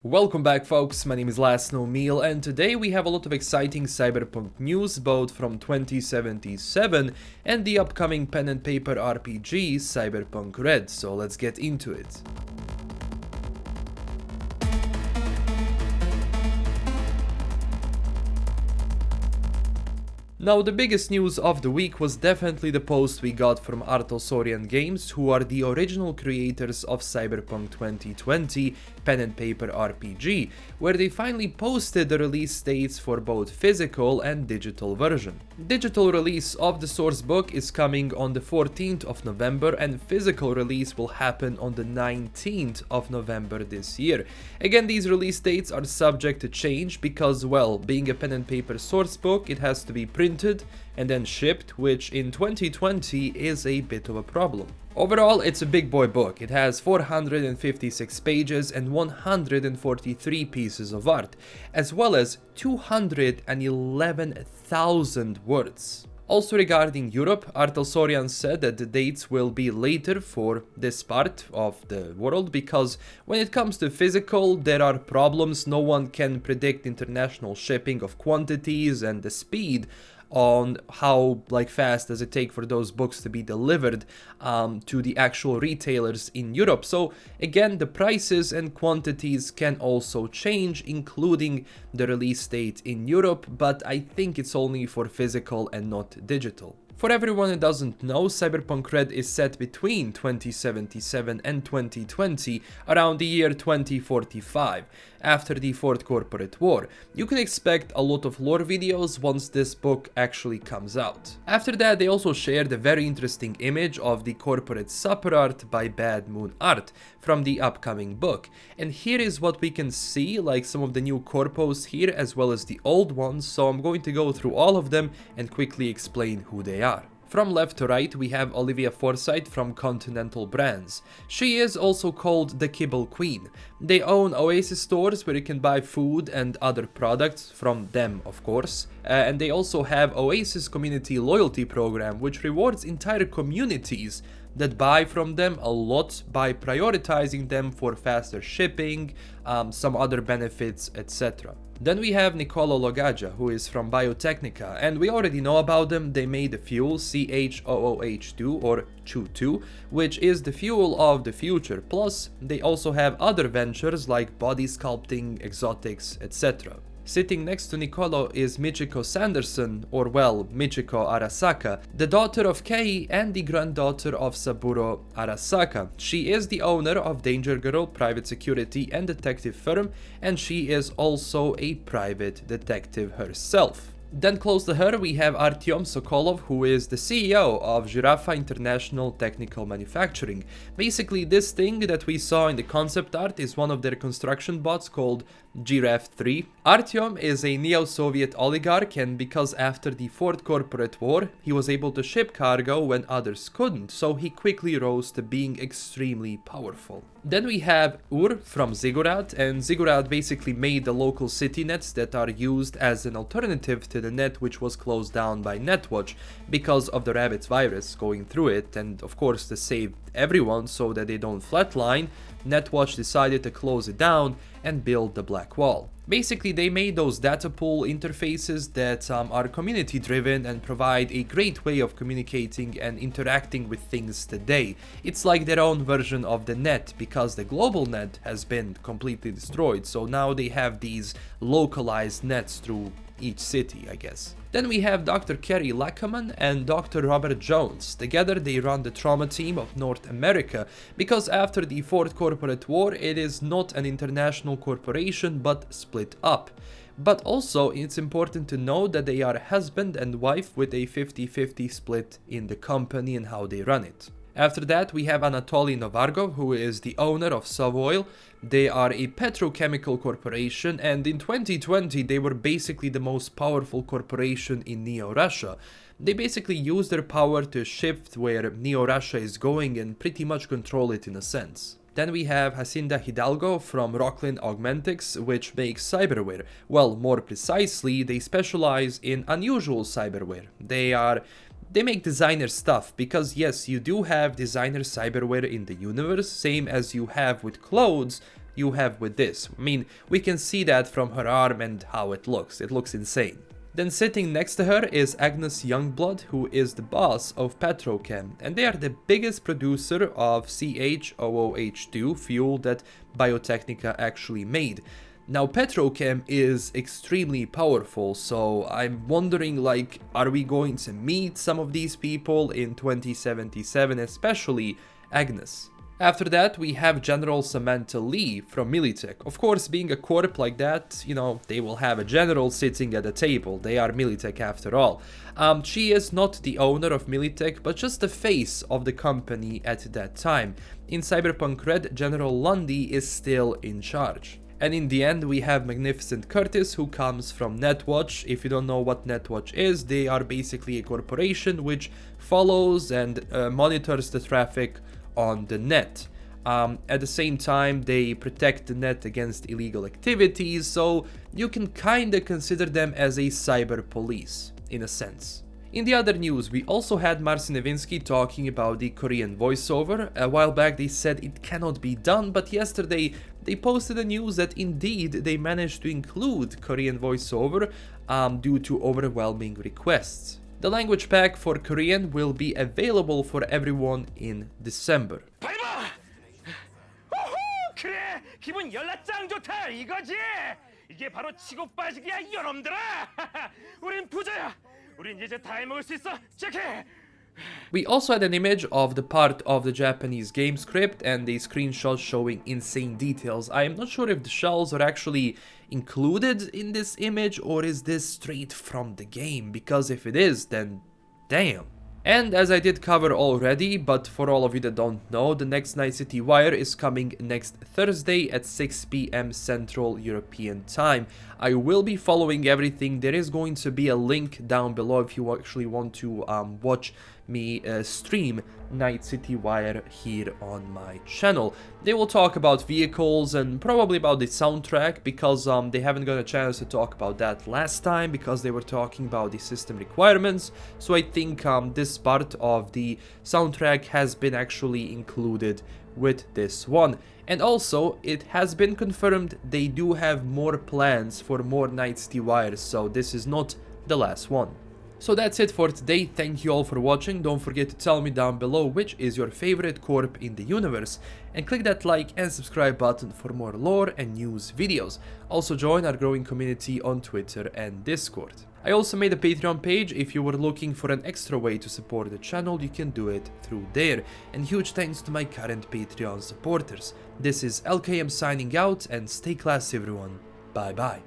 Welcome back folks, my name is LastKnownMeal and today we have a lot of exciting Cyberpunk news both from 2077 and the upcoming pen and paper RPG Cyberpunk RED, so let's get into it. Now, the biggest news of the week was definitely the post we got from R.Talsorian Games, who are the original creators of Cyberpunk 2020 pen and paper RPG, where they finally posted the release dates for both physical and digital version. Digital release of the source book is coming on the 14th of November and physical release will happen on the 19th of November this year. Again, these release dates are subject to change because, well, being a pen and paper source book, it has to be printed and then shipped, which in 2020 is a bit of a problem. Overall, it's a big boy book. It has 456 pages and 143 pieces of art, as well as 211,000 words. Also regarding Europe, R.Talsorian said that the dates will be later for this part of the world because when it comes to physical, there are problems. No one can predict international shipping of quantities and the speed on how fast does it take for those books to be delivered to the actual retailers in Europe. So again, the prices and quantities can also change, including the release date in Europe, but I think it's only for physical and not digital. For everyone who doesn't know, Cyberpunk RED is set between 2077 and 2020, around the year 2045, after the Fourth Corporate War. You can expect a lot of lore videos once this book actually comes out. After that, they also shared a very interesting image of the corporate supper art by Bad Moon Art from the upcoming book. And here is what we can see, like some of the new corpos here as well as the old ones, so I'm going to go through all of them and quickly explain who they are. From left to right, we have Olivia Forsythe from Continental Brands. She is also called the Kibble Queen. They own Oasis stores where you can buy food and other products from them, of course. And they also have Oasis Community Loyalty Program, which rewards entire communities that buy from them a lot by prioritizing them for faster shipping, some other benefits, etc. Then we have Nicola Lagaja, who is from Biotechnica, and we already know about them. They made the fuel CHOOH2 or CHO2, which is the fuel of the future. Plus, they also have other ventures like body sculpting, exotics, etc. Sitting next to Nicola is Michiko Sanderson, or well, Michiko Arasaka, the daughter of Kei and the granddaughter of Saburo Arasaka. She is the owner of Danger Girl private security and detective firm, and she is also a private detective herself. Then close to her we have Artyom Sokolov, who is the CEO of Giraffa International Technical Manufacturing. Basically, this thing that we saw in the concept art is one of their construction bots called Giraffe 3. Artyom is a neo-Soviet oligarch, and because after the Fourth Corporate War, he was able to ship cargo when others couldn't, so he quickly rose to being extremely powerful. Then we have Ur from Ziggurat, and Ziggurat basically made the local city nets that are used as an alternative to the net which was closed down by Netwatch because of the rabbits virus going through it, and of course to save everyone so that they don't flatline, Netwatch decided to close it down and build the Black Wall. Basically, they made those data pool interfaces that are community driven and provide a great way of communicating and interacting with things today. It's like their own version of the net because the global net has been completely destroyed, so now they have these localized nets through each city, I guess. Then we have Dr. Kerry Lackaman and Dr. Robert Jones. Together they run the trauma team of North America because after the Fourth Corporate War it is not an international corporation but split up. But also it's important to know that they are husband and wife with a 50-50 split in the company and how they run it. After that, we have Anatoly Novargov, who is the owner of Sovoil. They are a petrochemical corporation, and in 2020 they were basically the most powerful corporation in Neo-Russia. They basically use their power to shift where Neo-Russia is going and pretty much control it in a sense. Then we have Jacinda Hidalgo from Rocklin Augmentics, which makes cyberware. Well, more precisely, they specialize in unusual cyberware. They make designer stuff, because yes, you do have designer cyberware in the universe, same as you have with clothes, you have with this. I mean, we can see that from her arm and how it looks insane. Then sitting next to her is Agnes Youngblood, who is the boss of Petrochem, and they are the biggest producer of CHOOH2 fuel that Biotechnica actually made. Now Petrochem is extremely powerful, so I'm wondering, like, are we going to meet some of these people in 2077, especially Agnes? After that, we have General Samantha Lee from Militech. Of course, being a corp like that, you know, they will have a general sitting at a table. They are Militech after all. She is not the owner of Militech, but just the face of the company at that time. In Cyberpunk RED, General Lundy is still in charge. And in the end, we have Magnificent Curtis, who comes from Netwatch. If you don't know what Netwatch is, they are basically a corporation which follows and monitors the traffic on the net. At the same time, they protect the net against illegal activities, so you can kinda consider them as a cyber police, in a sense. In the other news, we also had Marcin Nowinski talking about the Korean voiceover. A while back they said it cannot be done, but yesterday they posted the news that indeed they managed to include Korean voiceover due to overwhelming requests. The language pack for Korean will be available for everyone in December. 그래, 기분 열나 짱 좋다 이거지. 이게 바로 치고 빠지기야 이놈들아. 우린 부자야. 우린 이제 다 해먹을 수 있어. 체크해. We also had an image of the part of the Japanese game script and a screenshot showing insane details. I am not sure if the shells are actually included in this image or is this straight from the game, because if it is, then damn. And as I did cover already, but for all of you that don't know, the next Night City Wire is coming next Thursday at 6 p.m. Central European Time. I will be following everything. There is going to be a link down below if you actually want to watch me stream Night City Wire here on my channel. They will talk about vehicles and probably about the soundtrack, because they haven't got a chance to talk about that last time because they were talking about the system requirements. So I think this part of the soundtrack has been actually included with this one. And also, it has been confirmed they do have more plans for more Night City Wires, so this is not the last one. So that's it for today. Thank you all for watching. Don't forget to tell me down below which is your favorite corp in the universe, and click that like and subscribe button for more lore and news videos. Also join our growing community on Twitter and Discord. I also made a Patreon page. If you were looking for an extra way to support the channel, you can do it through there. And huge thanks to my current Patreon supporters. This is LKM signing out, and stay classy everyone. Bye bye.